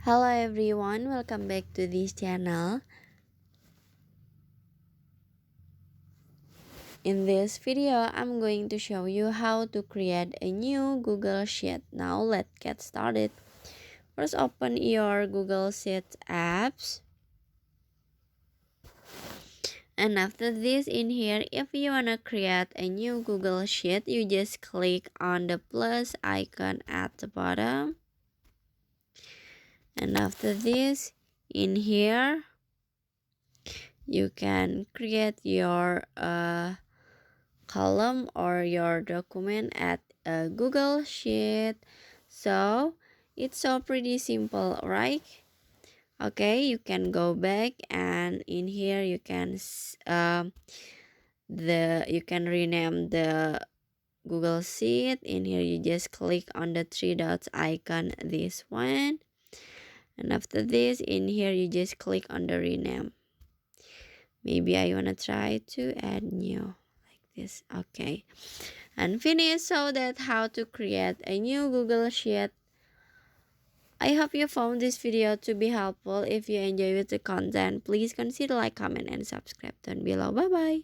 Hello everyone, welcome back to this channel. In this video, I'm going to show you how to create a new Google Sheet. Now let's get started. First, open your Google Sheet apps. And after this, in here, if you want to create a new Google Sheet, you just click on the plus icon at the bottom. And after this, in here, you can create your column or your document at a Google Sheet. So it's so pretty simple, right? Okay, you can go back, and in here you can you can rename the Google Sheet. In here you just click on the three dots icon, this one, and after this, in here you just click on the rename. Maybe I wanna try to add new like this. Okay, and finish. So that's how to create a new Google Sheet. I hope you found this video to be helpful. If you enjoyed the content, please consider like, comment, and subscribe down below. Bye bye.